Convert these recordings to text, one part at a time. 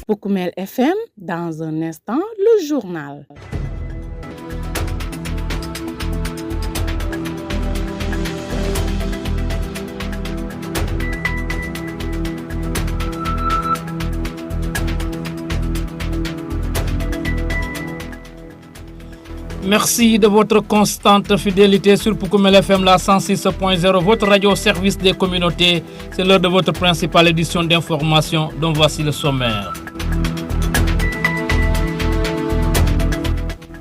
Poukoumel FM, dans un instant, le journal. Merci de votre constante fidélité sur Poukoumel FM, la 106.0, votre radio au service des communautés. C'est l'heure de votre principale édition d'information, dont voici le sommaire.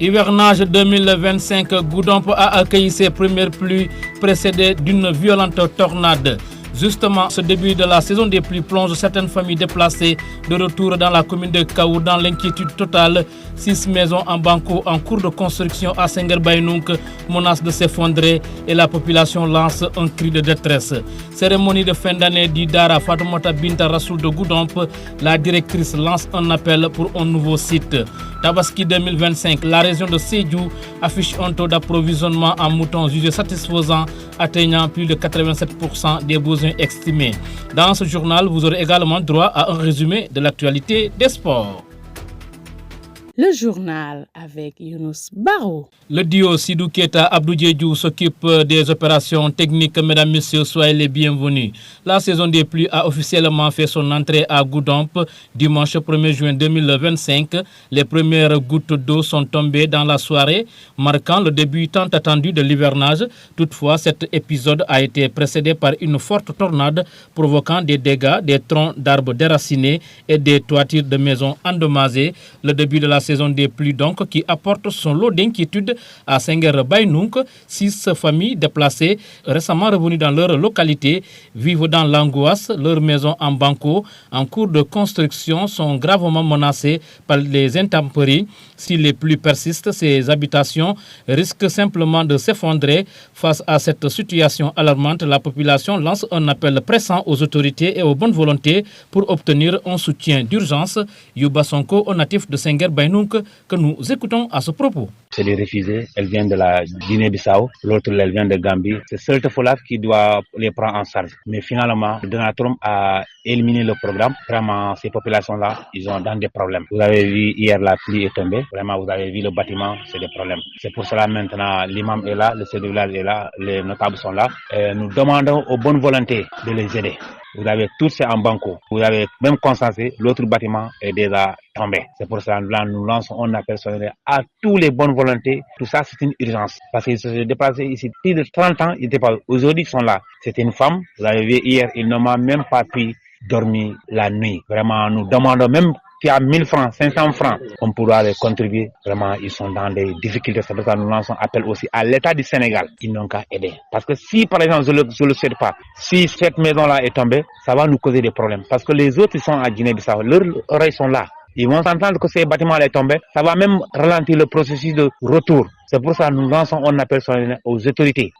Hivernage 2025, Goudomp a accueilli ses premières pluies précédées d'une violente tornade. Justement, ce début de la saison des pluies plonge certaines familles déplacées de retour dans la commune de Kaou dans l'inquiétude totale. 6 maisons en banco en cours de construction à Sengerbaïnouk menacent de s'effondrer et la population lance un cri de détresse. Cérémonie de fin d'année d'Idara Fatoumata Binta Rassoul de Goudomp, la directrice lance un appel pour un nouveau site. Tabaski 2025, la région de Sédhiou affiche un taux d'approvisionnement en moutons jugé satisfaisant, atteignant plus de 87% des besoins estimés. Dans ce journal, vous aurez également droit à un résumé de l'actualité des sports. Le journal avec Younous Baro. Le duo Sidou Keita Abdou Diédhiou s'occupe des opérations techniques. Mesdames, Messieurs, soyez les bienvenus. La saison des pluies a officiellement fait son entrée à Goudomp dimanche 1er juin 2025. Les premières gouttes d'eau sont tombées dans la soirée, marquant le début tant attendu de l'hivernage. Toutefois, cet épisode a été précédé par une forte tornade provoquant des dégâts, des troncs d'arbres déracinés et des toitures de maisons endommagées. Le début de la saison des pluies donc qui apporte son lot d'inquiétudes à Sengerbaïnouk. 6 familles déplacées récemment revenues dans leur localité vivent dans l'angoisse. Leurs maisons en banco en cours de construction sont gravement menacées par les intempéries. Si les pluies persistent, ces habitations risquent simplement de s'effondrer. Face à cette situation alarmante, la population lance un appel pressant aux autorités et aux bonnes volontés pour obtenir un soutien d'urgence. Yuba Sonko, au natif de Sengerbaïnouk, que nous écoutons à ce propos. C'est les réfugiés, elles viennent de la Guinée-Bissau, l'autre elle vient de Gambie. C'est seul Tefolaf qui doit les prendre en charge. Mais finalement, Donald Trump a éliminé le programme. Vraiment, ces populations-là, ils ont dans des problèmes. Vous avez vu hier la pluie est tombée. Vraiment, vous avez vu le bâtiment, c'est des problèmes. C'est pour cela maintenant, l'imam est là, le chef de village est là, les notables sont là. Et nous demandons aux bonnes volontés de les aider. Vous avez tout ça en banco. Vous avez même constaté, l'autre bâtiment est déjà tombé. C'est pour cela que nous lançons un appel solennel à tous les bonnes volontés. Tout ça, c'est une urgence. Parce qu'ils se sont déplacés ici plus de 30 ans. Ils étaient pas. Aujourd'hui, ils sont là. C'était une femme. Vous avez vu hier, ils n'ont même pas pu dormir la nuit. Vraiment, nous demandons même qu'il y a 1000 francs, 500 francs, on pourra les contribuer. Vraiment, ils sont dans des difficultés. C'est pour ça que nous lançons appel aussi à l'État du Sénégal. Ils n'ont qu'à aider. Parce que si, par exemple, je le souhaite pas, si cette maison-là est tombée, ça va nous causer des problèmes. Parce que les autres, ils sont à Guinée-Bissau. Leurs oreilles sont là. Ils vont entendre que ces bâtiments allaient tomber. Ça va même ralentir le processus de retour. C'est pour ça que nous lançons un appel aux autorités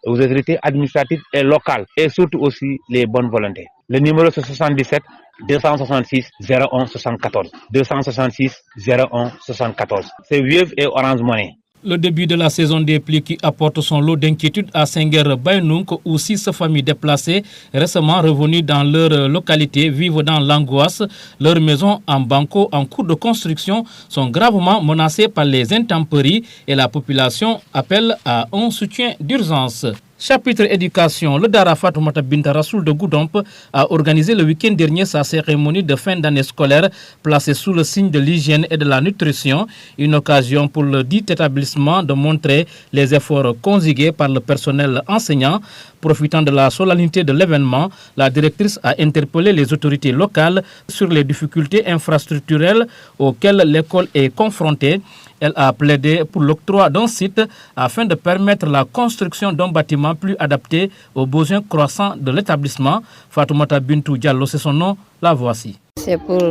administratives et locales, et surtout aussi les bonnes volontés. Le numéro c'est 77 266 01 74. 266 01 74. C'est Wave et Orange Money. Le début de la saison des pluies qui apporte son lot d'inquiétudes à Sengerbaïnouk, où 6 familles déplacées récemment revenues dans leur localité vivent dans l'angoisse. Leurs maisons en banco en cours de construction sont gravement menacées par les intempéries et la population appelle à un soutien d'urgence. Chapitre éducation, le Dara Fatoumata Binta Rassoul de Goudomp a organisé le week-end dernier sa cérémonie de fin d'année scolaire placée sous le signe de l'hygiène et de la nutrition. Une occasion pour le dit établissement de montrer les efforts conjugués par le personnel enseignant. Profitant de la solennité de l'événement, la directrice a interpellé les autorités locales sur les difficultés infrastructurelles auxquelles l'école est confrontée. Elle a plaidé pour l'octroi d'un site afin de permettre la construction d'un bâtiment plus adapté aux besoins croissants de l'établissement. Fatoumata Bintou Diallo, c'est son nom, la voici. C'est pour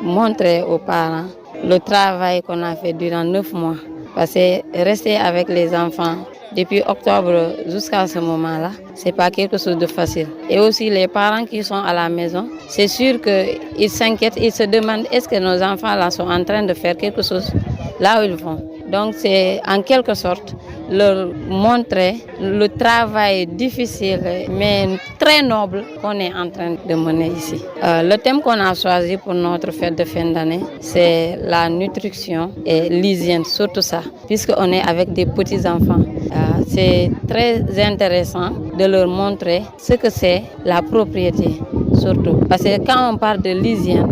montrer aux parents le travail qu'on a fait durant 9 mois. Parce que rester avec les enfants depuis octobre jusqu'à ce moment-là, c'est pas quelque chose de facile. Et aussi les parents qui sont à la maison, c'est sûr qu'ils s'inquiètent, ils se demandent est-ce que nos enfants là sont en train de faire quelque chose là où ils vont. Donc c'est en quelque sorte leur montrer le travail difficile mais très noble qu'on est en train de mener ici. Le thème qu'on a choisi pour notre fête de fin d'année, c'est la nutrition et l'hygiène, surtout ça, puisqu'on est avec des petits-enfants. C'est très intéressant de leur montrer ce que c'est la propriété, surtout. Parce que quand on parle de l'hygiène,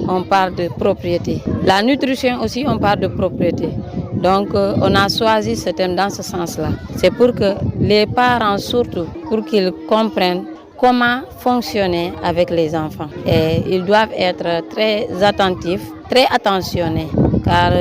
on parle de propriété. La nutrition aussi, on parle de propriété. Donc, on a choisi ce thème dans ce sens-là. C'est pour que les parents, surtout, pour qu'ils comprennent comment fonctionner avec les enfants. Et ils doivent être très attentifs, très attentionnés, car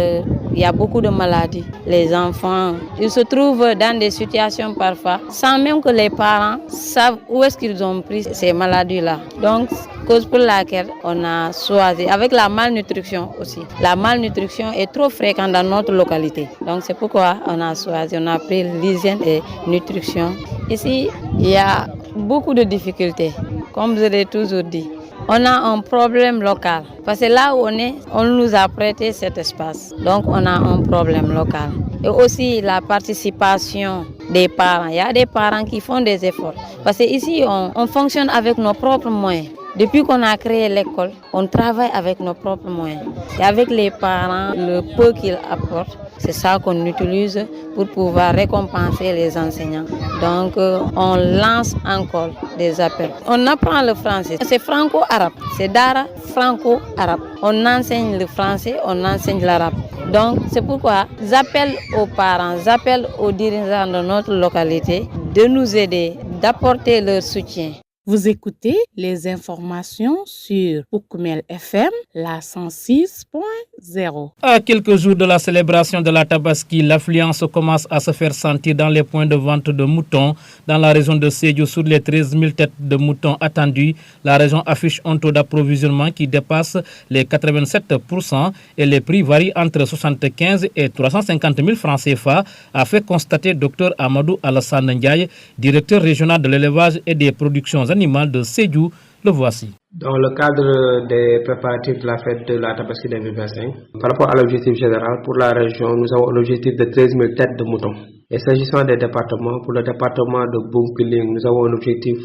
il y a beaucoup de maladies. Les enfants, ils se trouvent dans des situations parfois, sans même que les parents savent où est-ce qu'ils ont pris ces maladies-là. Donc, cause pour laquelle on a choisi, avec la malnutrition aussi. La malnutrition est trop fréquente dans notre localité. Donc, c'est pourquoi on a choisi, on a pris l'hygiène et nutrition. Ici, il y a beaucoup de difficultés, comme je l'ai toujours dit. On a un problème local, parce que là où on est, on nous a prêté cet espace. Donc on a un problème local. Et aussi la participation des parents. Il y a des parents qui font des efforts. Parce que ici, on fonctionne avec nos propres moyens. Depuis qu'on a créé l'école, on travaille avec nos propres moyens. Et avec les parents, le peu qu'ils apportent, c'est ça qu'on utilise pour pouvoir récompenser les enseignants. Donc, on lance encore des appels. On apprend le français. C'est franco-arabe. C'est Dara franco-arabe. On enseigne le français, on enseigne l'arabe. Donc, c'est pourquoi j'appelle aux parents, j'appelle aux dirigeants de notre localité de nous aider, d'apporter leur soutien. Vous écoutez les informations sur Poukoumel FM, la 106.0. À quelques jours de la célébration de la Tabaski, l'affluence commence à se faire sentir dans les points de vente de moutons. Dans la région de Sédhiou, sur les 13 000 têtes de moutons attendues, la région affiche un taux d'approvisionnement qui dépasse les 87% et les prix varient entre 75 et 350 000 francs CFA, a fait constater Dr Amadou Alassane Ndiaye, directeur régional de l'élevage et des productions animales de Sédhiou. Le voici. Dans le cadre des préparatifs de la fête de la Tabaski 2025, par rapport à l'objectif général, pour la région, nous avons l'objectif de 13 000 têtes de moutons. Et s'agissant des départements, pour le département de Bounkiling, nous avons un objectif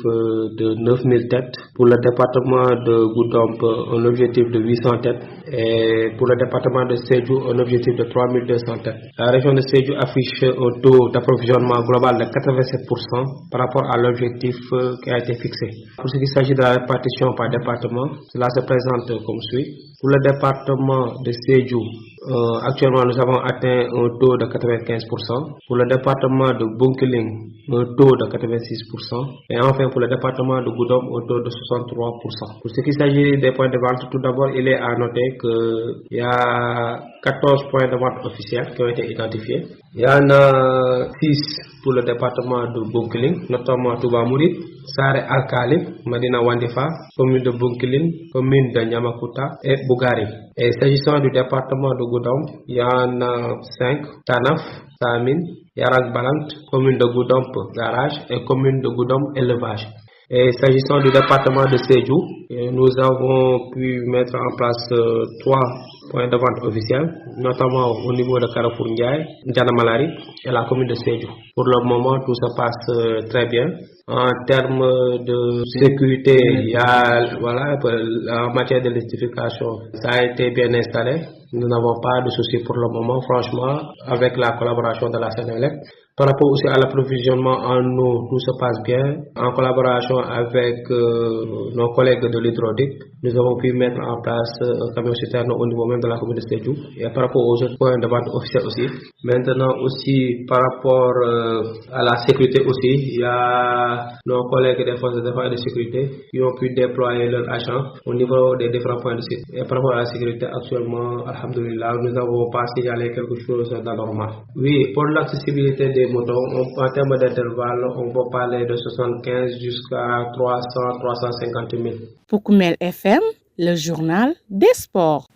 de 9 000 têtes. Pour le département de Goudomp, un objectif de 800 têtes. Et pour le département de Sédhiou, un objectif de 3 200 têtes. La région de Sédhiou affiche un taux d'approvisionnement global de 87% par rapport à l'objectif qui a été fixé. Pour ce qui s'agit de la répartition par département, cela se présente comme suit. Pour le département de Sédhiou, actuellement nous avons atteint un taux de 95%. Pour le département de Bounkiling, un taux de 86%. Et enfin pour le département de Goudomp, un taux de 63%. Pour ce qui s'agit des points de vente, tout d'abord il est à noter qu'il y a 14 points de vente officiels qui ont été identifiés. Il y en a 6 pour le département de Bounkiling, notamment Touba Mourid, Sare Al-Khalif, Madina Wandifa, commune de Bounkiling, commune de Nyamakuta et Bougari. Et s'agissant du département de Goudomp, il y en a 5, Tanaf, Samin, Yarak Balant, commune de Goudomp, Garage et commune de Goudomp, Élevage. Et s'agissant du département de Sédhiou, nous avons pu mettre en place 3 points de vente officiels, notamment au niveau de Carrefour Ndiaye, Ndjanamalari et la commune de Sédhiou. Pour le moment, tout se passe très bien. En termes de sécurité, il y a, en matière de l'électrification, ça a été bien installé. Nous n'avons pas de soucis pour le moment, franchement, avec la collaboration de la Sénélec. Par rapport aussi à l'approvisionnement en eau, tout se passe bien. En collaboration avec nos collègues de l'hydraulique, nous avons pu mettre en place un camion citerne au niveau même de la commune de Sédhiou. Et par rapport aux autres points de vente officiels aussi. Maintenant aussi, par rapport à la sécurité aussi, il y a nos collègues des forces de défense et de sécurité qui ont pu déployer leurs agents au niveau des différents points de site. Et par rapport à la sécurité, actuellement, alhamdoulilah, nous n'avons pas signalé quelque chose d'anormal. Oui, pour l'accessibilité des moutons, en termes d'intervalle, on peut parler de 75 jusqu'à 300-350 000. Poukoumel FM, le journal des sports.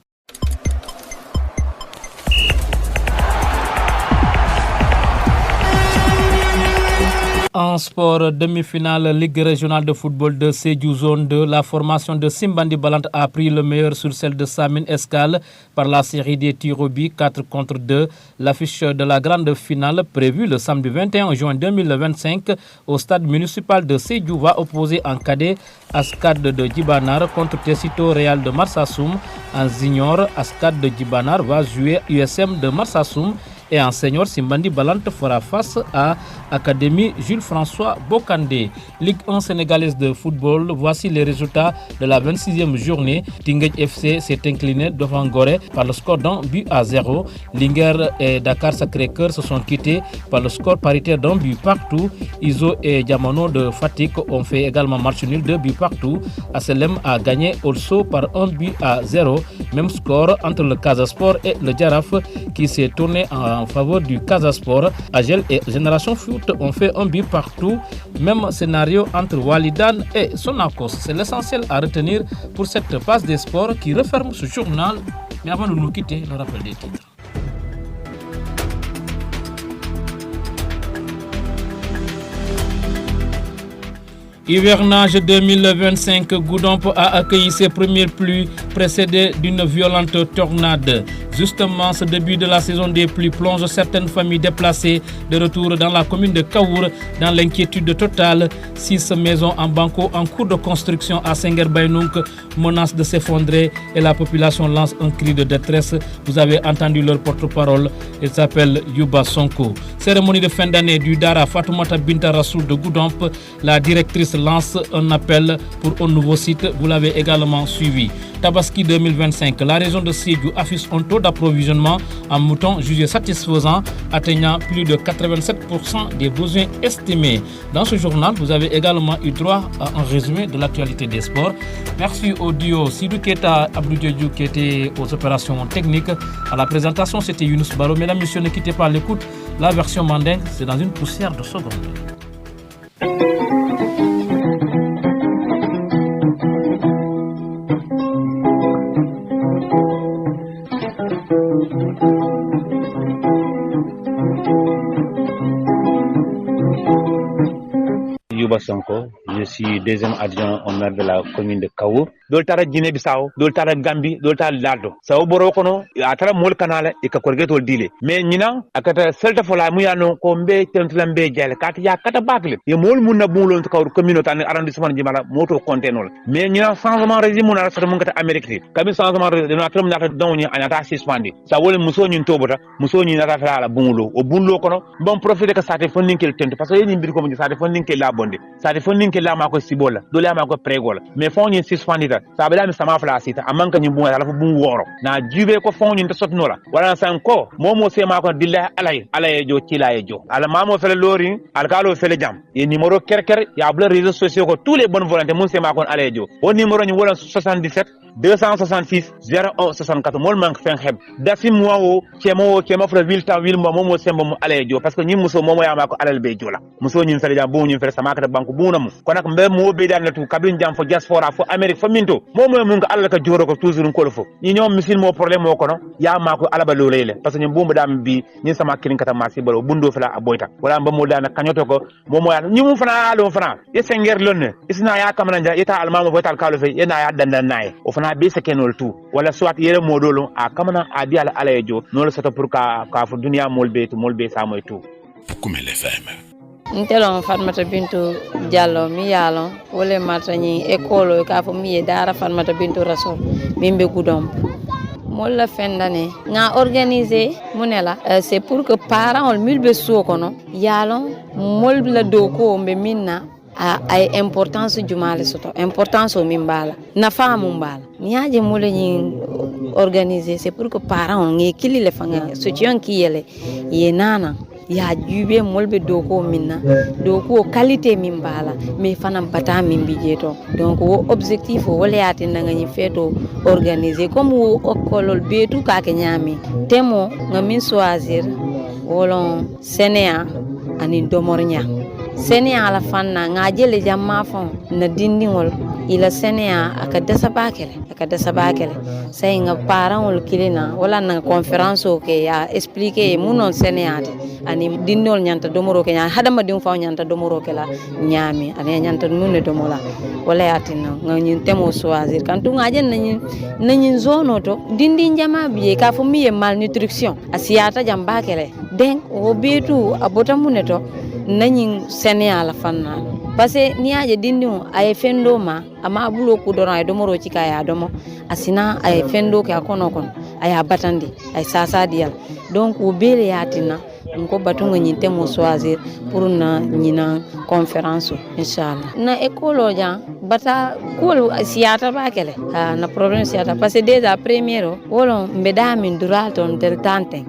En sport, demi-finale Ligue régionale de football de Sédhiou Zone 2, la formation de Simbandi Balante a pris le meilleur sur celle de Samin Escale par la série des tirs au but 4-2. L'affiche de la grande finale prévue le samedi 21 juin 2025 au stade municipal de Sédhiou va opposer en cadet Ascad de Djibanar contre Tessito Real de Marsassoum. En junior, Ascad de Djibanar va jouer USM de Marsassoum. Et en senior, Simbandi Balante fera face à Académie Jules-François Bokandé. Ligue 1 sénégalaise de football, voici les résultats de la 26e journée. Tingej FC s'est incliné devant Gorée par le score d'1-0. Linger et Dakar Sacré-Cœur se sont quittés par le score paritaire d'1 partout. Iso et Diamano de Fatick ont fait également match nul 2 partout. ASLM a gagné also par 1-0. Même score entre le Casa Sport et le Djaraf qui s'est tourné en faveur du Casa Sport. Agel et Génération Foot ont fait 1 partout. Même scénario entre Walidan et Sonacos. C'est l'essentiel à retenir pour cette passe des sports qui referme ce journal. Mais avant de nous quitter, le rappel des titres. Hivernage 2025, Goudomp a accueilli ses premières pluies précédées d'une violente tornade. Justement, ce début de la saison des pluies plonge certaines familles déplacées de retour dans la commune de Kaour dans l'inquiétude totale. 6 maisons en banco en cours de construction à Senguer-Bainouk menacent de s'effondrer et la population lance un cri de détresse. Vous avez entendu leur porte-parole, il s'appelle Yuba Sonko. Cérémonie de fin d'année du Dara Fatoumata Binta Rassoul de Goudomp, la directrice lance un appel pour un nouveau site, vous l'avez également suivi. Tabaski 2025, la région de Sédhiou affiche un taux d'approvisionnement en moutons jugé satisfaisant, atteignant plus de 87% des besoins estimés. Dans ce journal, vous avez également eu droit à un résumé de l'actualité des sports. Merci au duo Sidou Keita, Abdou Diédhiou qui était aux opérations techniques. À la présentation, c'était Younous Baro. Mesdames, Messieurs, ne quittez pas l'écoute. La version mandingue, c'est dans une poussière de secondes. Yuba Sonko, je suis deuxième adjoint au maire de la commune de Kaour. Doltara Guinée-Bissau, Doltara Gambie, Doltara Lado. Sao Borokono, Atara Mol Canale et Kakorgeto Dile. Mais Nina, Akata Selta Fola Muyano, Kombe, Tentlambe, Gel, Katia, Katabakle. Et Mol Muna Boulon de Kaour communauté arrondissement de Jimara, Moto Contenol. Mais Nina, changement régime, on a Saramanga Amérique. Comme changement de notre Nata Doni, Anata Sispandi. Ça voulait Moussoni Tobota, Moussoni Nata la Bunlo, au Bunlo Kono, bon profit de Sate Funding Kill Tent, parce qu'il y a une comme Sate Funding Kill Labondi. Sate Funding Kill Lamako Sibola, Dolamako Pregola. Mais Foni Sispandita, Sabela Sama Flasita, Amanka Nibu, Alafu Woro. Na Juve ko Foni in Sotnola. Wala Sanko, Momo Semako Dilla Alay, Alayejo, Chilaejo. Alamamo Fele Lori, Alcalo Fele Jam. Et numéro Kerker, il y a des réseaux sociaux que tous les bonnes volontés, Moussema Kon Alayejo. Au numéro 77 266 01 64 mol manque fin heb dafi mowo kemo fra vilta wil momo sembo mo alejo parce que ni muso momo ya mako alal be jola muso nyin fele jam bo nyin fele sama ka banku bunam ko nak mbe mo be dal natu kabin jam fo diaspora fo amerique fo minto momo mun ko alal ka joro ko toujours ko fo ni ñom misil mo problème mo ko no ya mako alaba lo lele parce que ñom bomba dam bi ni sama kirin kata masi balo bundo fela aboyta wala mbe mo dana kanyoto ko momo ya ni mu fana alo fana ye senger lonne isna ya kamana ja ita almamo botal kalo fe yena ya dandan nae na be sekenol tout wala soit yere modolo a kamana a di ala alayejo no la sata pour ka fu dunia molbe sa moy tout Koumel FM. Ntelon Fatmata Bintou Diallo mi yalon wole matani école ka fo mi dara Fatmata Bintou Rassoul mimbe Goudomp molla fendane nga organiser munela c'est pour que parents ol mulbe sokono yalon molbla doko mbe minna ay importance jumale soto importance o mimbala na famu mbala niaje mole ni organiser c'est pour que parents ngi kili le fanga sotion ki yele ye nana ya jube molbe doko minna doko qualité mimbala mais fanam bata mimbi jeto donc wo objectif o wala yati nga ni feto organiser comme wo okolol betu ka ke nyami temo ngamin choisir wolon Sénéa ani domornya Sénéa la fanna nga jele jamma fon na dindingol ila senea aka dasa bakele sai nga parent ol kilina wala na conférence o ke ya expliquer munon seneate ani dinnol nyanta domoro ke nya hadama dim fa nyanta domoro ke la nyami ani nyanta munne domola wala yatina nga nyin temo choisir kan tu ngajen nanyin zone to dindi njama biye ka fu miye malnutrition asiata jambakele den o betu abota munne to nanyin senea la fanna parce que ni aje dindi ay fendo ma ama bulo ku doron ay domoro ci kaya domo asina ay fendo ke akono kon ay abatandi ay sasa dial donc o bele yatina ko batunga nyinte mo choisir pour na nyina conférence inchallah na école ja bata ko siata bakele na problème siata parce que déjà premiero wolo mbeda min duraton del tante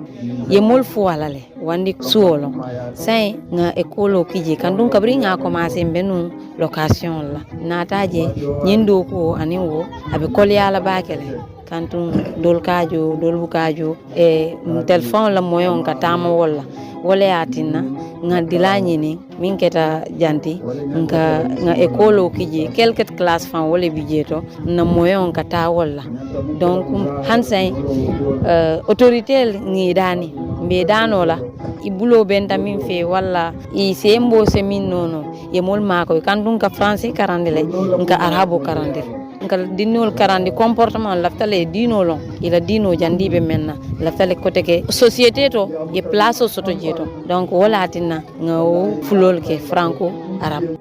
ye mol fu alale wandi suolo sai nga école kiji kandun kabri nga commencer benu location la nataje nyindo ko ani wo abe kolyala bakele kantum dol bukajo e téléphone la moyon ka tama wala yatina nga dilani ni min keta janti nga école kiji quelques classes fan wala bijeto na moyon ka ta wala donc hansay autorité ngi dani mbe danola ibulo benta min fe wala i sembo semin nono ye mol mako kantum ka français karandele nga arabo karandele ngal dinol karandi comportement laftale dino lon ila dino jandibe menna laftale côté ke société to e place soto jeto donc wala tinna ngaw fulol ke franco arabe